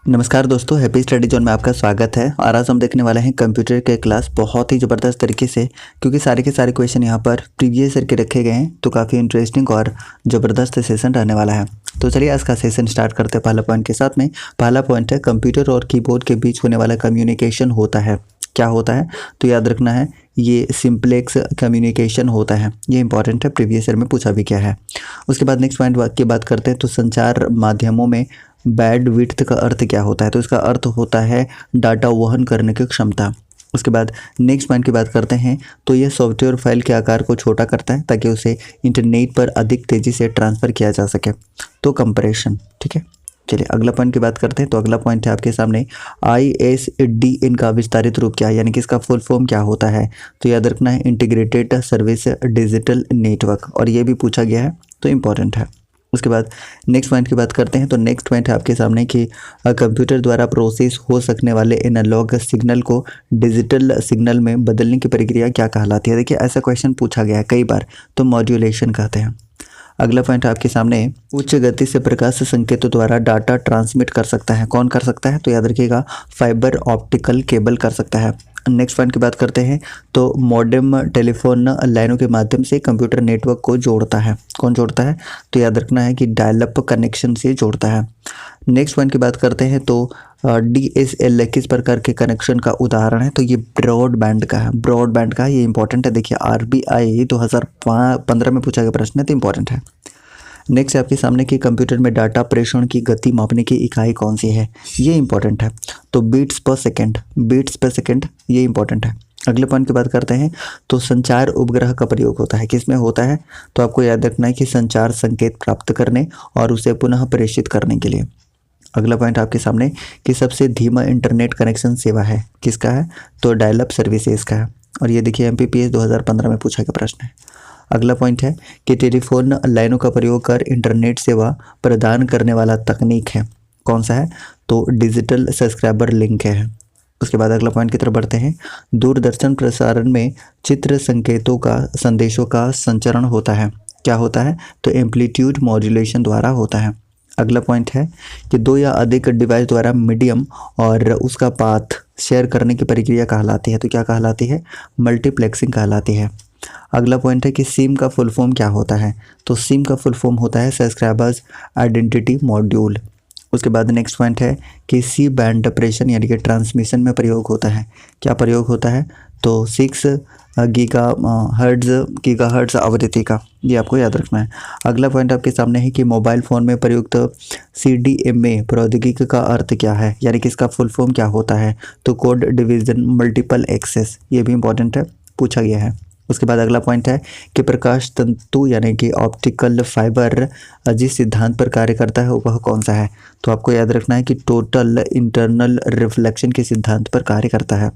नमस्कार दोस्तों, happy study zone में आपका स्वागत है। और आज हम देखने वाले हैं कंप्यूटर के क्लास बहुत ही ज़बरदस्त तरीके से, क्योंकि सारे के सारे क्वेश्चन यहाँ पर प्रीवियस ईयर के रखे गए हैं, तो काफ़ी इंटरेस्टिंग और ज़बरदस्त सेशन रहने वाला है। तो चलिए आज का सेशन स्टार्ट करते हैं पहला पॉइंट के साथ में। पहला पॉइंट है कंप्यूटर और कीबोर्ड के बीच होने वाला कम्युनिकेशन होता है। क्या होता है? तो याद रखना है, ये सिंप्लेक्स कम्युनिकेशन होता है। ये इंपॉर्टेंट है, प्रीवियस ईयर में पूछा भी क्या है। उसके बाद नेक्स्ट पॉइंट की बात करते हैं, तो संचार माध्यमों में बैंडविड्थ का अर्थ क्या होता है? तो इसका अर्थ होता है डाटा वहन करने की क्षमता। उसके बाद नेक्स्ट पॉइंट की बात करते हैं, तो यह सॉफ्टवेयर फाइल के आकार को छोटा करता है ताकि उसे इंटरनेट पर अधिक तेज़ी से ट्रांसफ़र किया जा सके, तो कंप्रेशन। ठीक है, चलिए अगला पॉइंट की बात करते हैं। तो अगला पॉइंट है आपके सामने, ISDN का विस्तारित रूप क्या है, यानी कि इसका फुल फॉर्म क्या होता है? तो याद रखना है इंटीग्रेटेड सर्विस डिजिटल नेटवर्क, और ये भी पूछा गया है, तो इम्पॉर्टेंट है। उसके बाद नेक्स्ट पॉइंट की बात करते हैं। तो नेक्स्ट पॉइंट है आपके सामने कि कंप्यूटर द्वारा प्रोसेस हो सकने वाले एनालॉग सिग्नल को डिजिटल सिग्नल में बदलने की प्रक्रिया क्या कहलाती है? देखिए ऐसा क्वेश्चन पूछा गया है कई बार, तो मॉड्यूलेशन कहते हैं। अगला पॉइंट आपके सामने, उच्च गति से प्रकाश संकेतों द्वारा डाटा ट्रांसमिट कर सकता है। कौन कर सकता है? तो याद रखिएगा फाइबर ऑप्टिकल केबल कर सकता है। नेक्स्ट पॉइंट की बात करते हैं, तो मॉडेम टेलीफोन लाइनों के माध्यम से कंप्यूटर नेटवर्क को जोड़ता है। कौन जोड़ता है? तो याद रखना है कि डायल अप कनेक्शन से जोड़ता है। नेक्स्ट पॉइंट की बात करते हैं, तो DSL किस प्रकार के कनेक्शन का उदाहरण है? तो ये ब्रॉडबैंड का है। ब्रॉडबैंड का ये इंपॉर्टेंट है। देखिए RBI 2015 में पूछा गया प्रश्न है, तो इंपॉर्टेंट है। नेक्स्ट है आपके सामने कि कंप्यूटर में डाटा प्रेषण की गति मापने की इकाई कौन सी है? ये इंपॉर्टेंट है, तो बीट्स पर सेकेंड। बीट्स पर सेकेंड ये इंपॉर्टेंट है। अगले पॉइंट की बात करते हैं, तो संचार उपग्रह का प्रयोग होता है। किस में होता है? तो आपको याद रखना है कि संचार संकेत प्राप्त करने और उसे पुनः प्रेषित करने के लिए। अगला पॉइंट आपके सामने कि सबसे धीमा इंटरनेट कनेक्शन सेवा है, किसका है? तो डायल अप सर्विसेज का है, और ये देखिए MPPS 2015 में पूछा गया प्रश्न है। अगला पॉइंट है कि टेलीफोन लाइनों का प्रयोग कर इंटरनेट सेवा प्रदान करने वाला तकनीक है। कौन सा है? तो डिजिटल सब्सक्राइबर लिंक है। उसके बाद अगला पॉइंट की तरफ बढ़ते हैं, दूरदर्शन प्रसारण में चित्र संकेतों का संदेशों का संचरण होता है। क्या होता है? तो एम्पलीट्यूड मॉड्यूलेशन द्वारा होता है। अगला पॉइंट है कि दो या अधिक डिवाइस द्वारा मीडियम और उसका पाथ शेयर करने की प्रक्रिया कहलाती है। तो क्या कहलाती है? मल्टीप्लेक्सिंग कहलाती है। अगला पॉइंट है कि सिम का फुल फॉर्म क्या होता है? तो सिम का फुल फॉर्म होता है सब्सक्राइबर्स आइडेंटिटी मॉड्यूल। उसके बाद नेक्स्ट पॉइंट है कि सी बैंड ऑपरेशन यानी कि ट्रांसमिशन में प्रयोग होता है। क्या प्रयोग होता है? तो 6 गीगाहर्ट्ज़ आवृत्ति का, ये आपको याद रखना है। अगला पॉइंट आपके सामने है कि मोबाइल फ़ोन में प्रयुक्त CDMA प्रौद्योगिकी का अर्थ क्या है, यानी कि इसका फुल फॉर्म क्या होता है? तो कोड डिवीज़न मल्टीपल एक्सेस, ये भी इंपॉर्टेंट है, पूछा गया है। उसके बाद अगला पॉइंट है कि प्रकाश तंतु यानी कि ऑप्टिकल फाइबर जिस सिद्धांत पर कार्य करता है वह कौन सा है? तो आपको याद रखना है कि टोटल इंटरनल रिफ्लेक्शन के सिद्धांत पर कार्य करता है।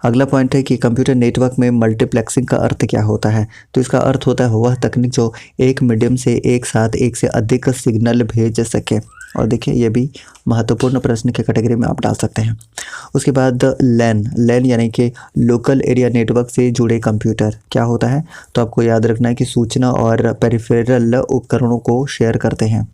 अगला पॉइंट है कि कंप्यूटर नेटवर्क में मल्टीप्लेक्सिंग का अर्थ क्या होता है? तो इसका अर्थ होता है वह तकनीक जो एक मीडियम से एक साथ एक से अधिक सिग्नल भेज सके। और देखिए ये भी महत्वपूर्ण प्रश्न के कैटेगरी में आप डाल सकते हैं। उसके बाद लैन यानी कि लोकल एरिया नेटवर्क से जुड़े कंप्यूटर क्या होता है? तो आपको याद रखना है कि सूचना और पेरिफेरल उपकरणों को शेयर करते हैं।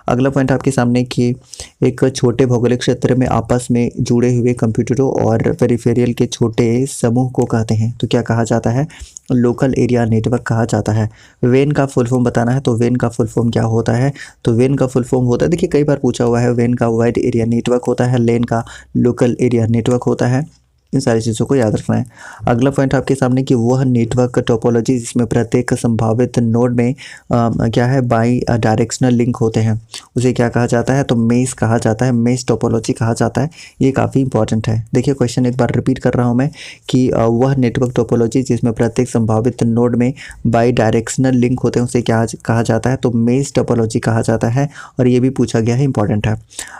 अगला पॉइंट आपके सामने कि एक छोटे भौगोलिक क्षेत्र में आपस में जुड़े हुए कंप्यूटरों और पेरिफेरियल के छोटे समूह को कहते हैं। तो क्या कहा जाता है? लोकल एरिया नेटवर्क कहा जाता है। वेन का फुल फॉर्म बताना है, तो वेन का फुल फॉर्म क्या होता है? तो वेन का फुल फॉर्म होता है, देखिए कई बार पूछा हुआ है, वेन का वाइड एरिया नेटवर्क होता है, लेन का लोकल एरिया नेटवर्क होता है। इन सारी चीज़ों को याद रखना है। अगला पॉइंट आपके सामने कि वह नेटवर्क टोपोलॉजी जिसमें प्रत्येक संभावित नोड में क्या है, बाई डायरेक्शनल लिंक होते हैं, उसे क्या कहा जाता है? तो मेश कहा जाता है, मेश टोपोलॉजी कहा जाता है। ये काफ़ी इंपॉर्टेंट है। देखिए क्वेश्चन एक बार रिपीट कर रहा हूँ मैं कि वह नेटवर्क टोपोलॉजी जिसमें प्रत्येक संभावित नोड में बाई डायरेक्शनल लिंक होते हैं उसे क्या कहा जाता है? तो मेश टोपोलॉजी कहा जाता है, और ये भी पूछा गया है, इंपॉर्टेंट है।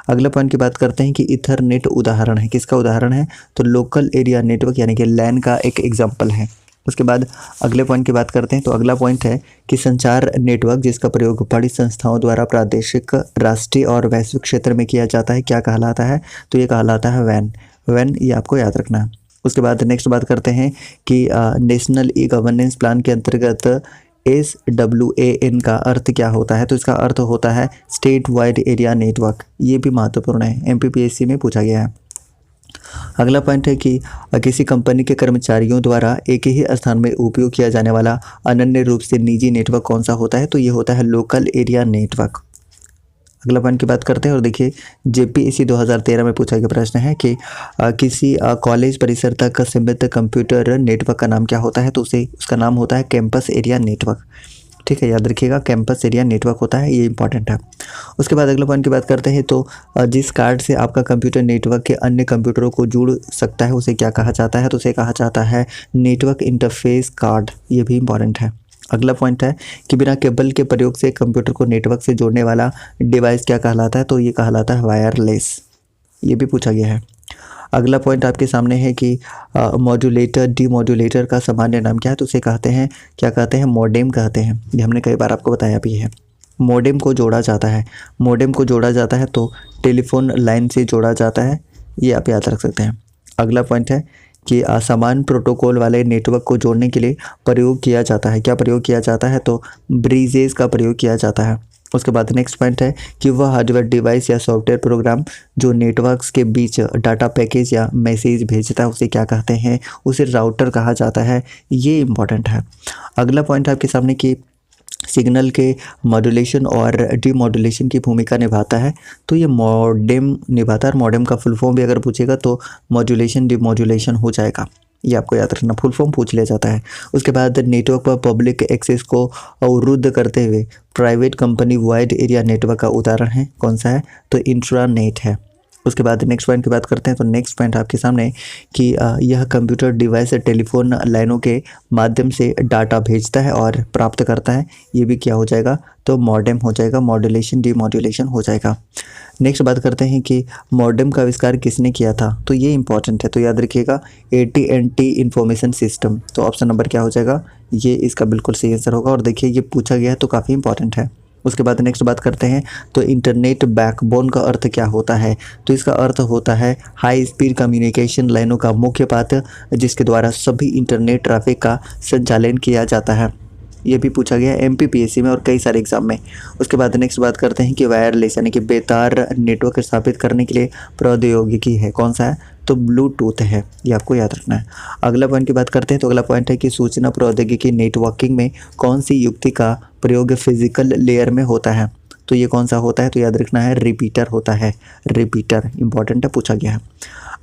अगला पॉइंट की बात करते हैं कि इथरनेट उदाहरण है, किसका उदाहरण है? तो लोकल एरिया नेटवर्क यानी कि लैन का एक एग्जाम्पल है। उसके बाद अगले पॉइंट की बात करते हैं, तो अगला पॉइंट है कि संचार नेटवर्क जिसका प्रयोग बड़ी संस्थाओं द्वारा प्रादेशिक, राष्ट्रीय और वैश्विक क्षेत्र में किया जाता है क्या कहलाता है? तो ये कहलाता है वैन, ये आपको याद रखना है। उसके बाद नेक्स्ट बात करते हैं कि नेशनल ई गवर्नेंस प्लान के अंतर्गत SWAN का अर्थ क्या होता है? तो इसका अर्थ होता है स्टेट वाइड एरिया नेटवर्क। ये भी महत्वपूर्ण है, MPPSC में पूछा गया है। अगला पॉइंट है कि किसी कंपनी के कर्मचारियों द्वारा एक ही स्थान में उपयोग किया जाने वाला अनन्य रूप से निजी नेटवर्क कौन सा होता है? तो ये होता है लोकल एरिया नेटवर्क। अगला पॉइंट की बात करते हैं और देखिए JPSC 2013 में पूछा गया प्रश्न है कि किसी कॉलेज परिसर तक सीमित कंप्यूटर नेटवर्क का नाम क्या होता है? तो उसका नाम होता है कैंपस एरिया नेटवर्क। ठीक है, याद रखिएगा, कैंपस एरिया नेटवर्क होता है, ये इंपॉर्टेंट है। उसके बाद अगला पॉइंट की बात करते हैं तो जिस कार्ड से आपका कंप्यूटर नेटवर्क के अन्य कंप्यूटरों को जुड़ सकता है उसे क्या कहा जाता है? तो उसे कहा जाता है नेटवर्क इंटरफेस कार्ड। ये भी इंपॉर्टेंट है। अगला पॉइंट है कि बिना केबल के प्रयोग से कंप्यूटर को नेटवर्क से जोड़ने वाला डिवाइस क्या कहलाता है? तो ये कहलाता है वायरलेस। ये भी पूछा गया है। अगला पॉइंट आपके सामने है कि मॉड्यूलेटर डीमॉड्यूलेटर का सामान्य नाम क्या है? तो उसे कहते हैं, क्या कहते हैं? मॉडेम कहते हैं। ये हमने कई बार आपको बताया भी है। मॉडेम को जोड़ा जाता है, मॉडेम को जोड़ा जाता है तो टेलीफोन लाइन से जोड़ा जाता है, ये आप याद रख सकते हैं। अगला पॉइंट है कि समान प्रोटोकॉल वाले नेटवर्क को जोड़ने के लिए प्रयोग किया जाता है। क्या प्रयोग किया जाता है? तो ब्रीजेस का प्रयोग किया जाता है। उसके बाद नेक्स्ट पॉइंट है कि वह हार्डवेयर डिवाइस या सॉफ्टवेयर प्रोग्राम जो नेटवर्क्स के बीच डाटा पैकेज या मैसेज भेजता है उसे क्या कहते हैं? उसे राउटर कहा जाता है। ये इंपॉर्टेंट है। अगला पॉइंट आपके सामने कि सिग्नल के मॉड्यूलेशन और डीमॉड्यूलेशन की भूमिका निभाता है। तो ये मॉडेम निभाता है और मॉडेम का फुल फॉर्म भी अगर पूछेगा तो मॉड्यूलेशन डीमॉड्यूलेशन हो जाएगा। ये आपको याद रखना, फुल फॉर्म पूछ लिया जाता है। उसके बाद नेटवर्क पर पब्लिक एक्सेस को अवरुद्ध करते हुए private company wide area network का उदाहरण है, कौन सा है? तो इंट्रानेट है। उसके बाद नेक्स्ट पॉइंट की बात करते हैं तो नेक्स्ट पॉइंट आपके सामने कि यह कंप्यूटर डिवाइस टेलीफोन लाइनों के माध्यम से डाटा भेजता है और प्राप्त करता है। ये भी क्या हो जाएगा? तो मॉडेम हो जाएगा, मॉड्यूलेशन डीमॉड्यूलेशन हो जाएगा। नेक्स्ट बात करते हैं कि मॉडेम का आविष्कार किसने किया था? तो ये इंपॉर्टेंट है, तो याद रखिएगा AT&T इंफॉर्मेशन सिस्टम। तो ऑप्शन नंबर क्या हो जाएगा? ये इसका बिल्कुल सही आंसर होगा। और देखिए ये पूछा गया है तो काफ़ी इंपॉर्टेंट है। उसके बाद नेक्स्ट बात करते हैं तो इंटरनेट बैकबोन का अर्थ क्या होता है? तो इसका अर्थ होता है हाई स्पीड कम्युनिकेशन लाइनों का मुख्य पाथ जिसके द्वारा सभी इंटरनेट ट्रैफिक का संचालन किया जाता है। ये भी पूछा गया है MPPSC में और कई सारे एग्जाम में। उसके बाद नेक्स्ट बात करते हैं कि वायरलेस यानी कि बेतार नेटवर्क स्थापित करने के लिए प्रौद्योगिकी है, कौन सा है? तो ब्लूटूथ है। ये आपको याद रखना है। अगला पॉइंट की बात करते हैं तो अगला पॉइंट है कि सूचना प्रौद्योगिकी नेटवर्किंग में कौन सी युक्ति का प्रयोग फिजिकल लेयर में होता है? तो ये कौन सा होता है? तो याद रखना है रिपीटर होता है। रिपीटर इंपॉर्टेंट है, पूछा गया है।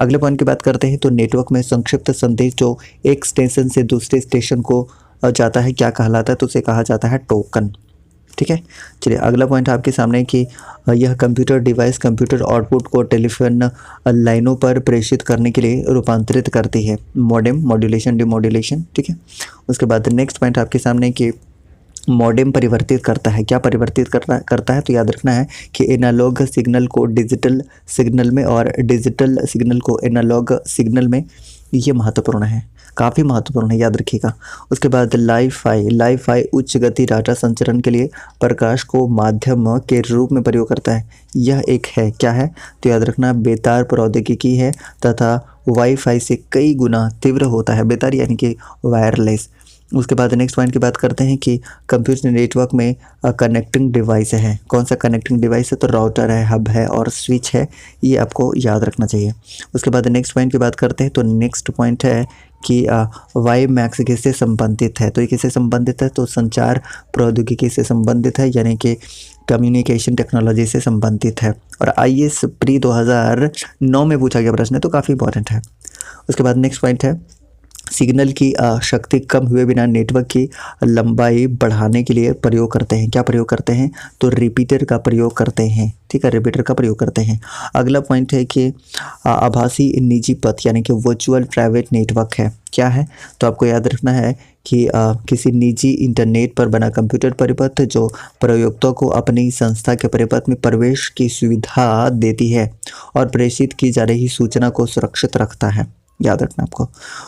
अगले पॉइंट की बात करते हैं तो नेटवर्क में संक्षिप्त संदेश जो एक स्टेशन से दूसरे स्टेशन को जाता है क्या कहलाता है? तो उसे कहा जाता है टोकन। ठीक है, चलिए अगला पॉइंट आपके सामने कि यह कंप्यूटर डिवाइस कंप्यूटर आउटपुट को टेलीफोन लाइनों पर प्रेषित करने के लिए रूपांतरित करती है। Modem, modulation demodulation. ठीक है, उसके बाद नेक्स्ट पॉइंट आपके सामने कि मॉडेम परिवर्तित करता है, क्या परिवर्तित करता है? तो याद रखना है कि एनालॉग सिग्नल को डिजिटल सिग्नल में और डिजिटल सिग्नल को एनालॉग सिग्नल में। ये महत्वपूर्ण है, काफ़ी महत्वपूर्ण है, याद रखिएगा। उसके बाद लाईफाई उच्च गति डाटा संचरण के लिए प्रकाश को माध्यम के रूप में प्रयोग करता है। यह एक है, क्या है? तो याद रखना बेतार प्रौद्योगिकी है तथा वाईफाई से कई गुना तीव्र होता है। बेतार यानी कि वायरलेस। उसके बाद नेक्स्ट पॉइंट की बात करते हैं कि कंप्यूटर नेटवर्क में कनेक्टिंग डिवाइस है, कौन सा कनेक्टिंग डिवाइस है? तो राउटर है, हब है और स्विच है। ये आपको याद रखना चाहिए। उसके बाद नेक्स्ट पॉइंट की बात करते हैं तो नेक्स्ट पॉइंट है कि वाई मैक्स किससे संबंधित है? तो ये किससे संबंधित है? तो संचार प्रौद्योगिकी से संबंधित है, यानी कि कम्युनिकेशन टेक्नोलॉजी से संबंधित है। और IAS प्री 2009 में पूछा गया प्रश्न है, तो काफ़ी इंपॉर्टेंट है। उसके बाद नेक्स्ट पॉइंट है सिग्नल की शक्ति कम हुए बिना नेटवर्क की लंबाई बढ़ाने के लिए प्रयोग करते हैं। क्या प्रयोग करते हैं? तो रिपीटर का प्रयोग करते हैं। ठीक है, रिपीटर का प्रयोग करते हैं। अगला पॉइंट है कि आभासी निजी पथ यानी कि वर्चुअल प्राइवेट नेटवर्क है, क्या है? तो आपको याद रखना है कि किसी निजी इंटरनेट पर बना कंप्यूटर परिपथ जो प्रयोक्ता को अपनी संस्था के परिपथ में प्रवेश की सुविधा देती है और प्रेषित की जा रही सूचना को सुरक्षित रखता है, याद रखना आपको।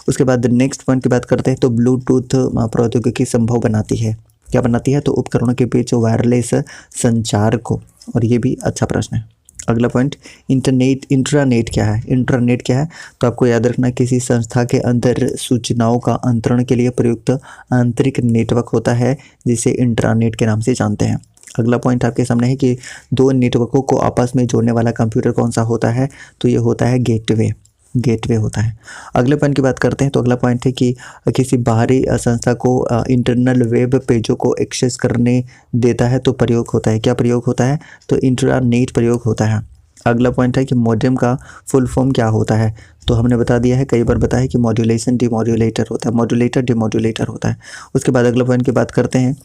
उसके बाद नेक्स्ट पॉइंट की बात करते हैं तो ब्लूटूथ प्रौद्योगिकी संभव बनाती है, क्या बनाती है? तो उपकरणों के बीच वायरलेस संचार को। और ये भी अच्छा प्रश्न है। अगला पॉइंट, इंट्रानेट क्या है? इंट्रानेट क्या है? तो आपको याद रखना, किसी संस्था के अंदर सूचनाओं का अंतरण के लिए प्रयुक्त आंतरिक नेटवर्क होता है जिसे इंट्रानेट के नाम से जानते हैं। अगला पॉइंट आपके सामने है कि दो नेटवर्कों को आपस में जोड़ने वाला कंप्यूटर कौन सा होता है? तो ये होता है गेटवे होता है। अगले पॉइंट की बात करते हैं, तो अगला पॉइंट है कि किसी बाहरी संस्था को इंटरनल वेब पेजों को एक्सेस करने देता है तो प्रयोग होता है, क्या प्रयोग होता है? तो इंट्रानेट प्रयोग होता है। अगला पॉइंट है कि मॉडेम का फुल फॉर्म क्या होता है? तो हमने बता दिया है, कई बार बताया है कि मॉड्यूलेशन डिमॉड्यूलेटर होता है, मॉड्यूलेटर डिमॉड्यूलेटर होता है। उसके बाद अगला पॉइंट की बात करते हैं,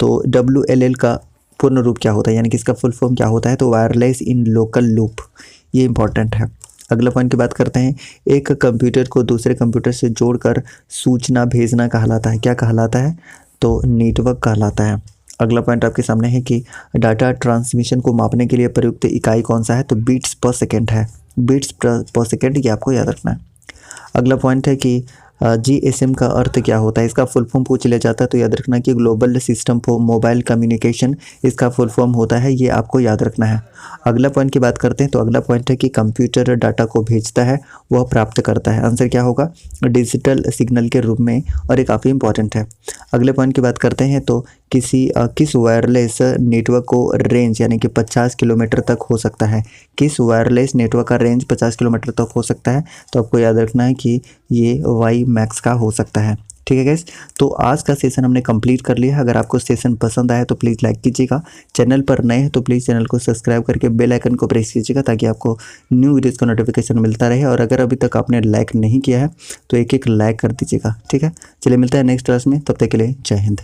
तो WLL का पूर्ण रूप क्या होता है, यानी कि इसका फुल फॉर्म क्या होता है? तो वायरलेस इन लोकल लूप, ये इंपॉर्टेंट है। अगला पॉइंट की बात करते हैं, एक कंप्यूटर को दूसरे कंप्यूटर से जोड़कर सूचना भेजना कहलाता है, क्या कहलाता है? तो नेटवर्क कहलाता है। अगला पॉइंट आपके सामने है कि डाटा ट्रांसमिशन को मापने के लिए प्रयुक्त इकाई कौन सा है? तो बीट्स पर सेकेंड है, बीट्स पर सेकेंड, ये आपको याद रखना है। अगला पॉइंट है कि GSM का अर्थ क्या होता है? इसका फुल फॉर्म पूछ लिया जाता है तो याद रखना कि global system for mobile communication इसका फुल फॉर्म होता है, ये आपको याद रखना है। अगला पॉइंट की बात करते हैं, तो अगला पॉइंट है कि कंप्यूटर डाटा को भेजता है, वह प्राप्त करता है, आंसर क्या होगा? डिजिटल सिग्नल के रूप में, और ये काफ़ी इंपॉर्टेंट है। अगले पॉइंट की बात करते हैं, तो किस वायरलेस नेटवर्क को रेंज यानी कि 50 किलोमीटर तक हो सकता है? किस वायरलेस नेटवर्क का रेंज 50 किलोमीटर तक हो सकता है? तो आपको याद रखना है कि ये WiMAX का हो सकता है। ठीक है गाइस, तो आज का सेशन हमने कंप्लीट कर लिया है। अगर आपको सेशन पसंद आया तो प्लीज़ लाइक कीजिएगा, चैनल पर नए हैं तो प्लीज़ चैनल को सब्सक्राइब करके बेल आइकन को प्रेस कीजिएगा ताकि आपको न्यू वीडियोज़ का नोटिफिकेशन मिलता रहे। और अगर अभी तक आपने लाइक नहीं किया है तो एक लाइक कर दीजिएगा। ठीक है, चलिए मिलता है नेक्स्ट क्लास में, तब तक के लिए जय हिंद।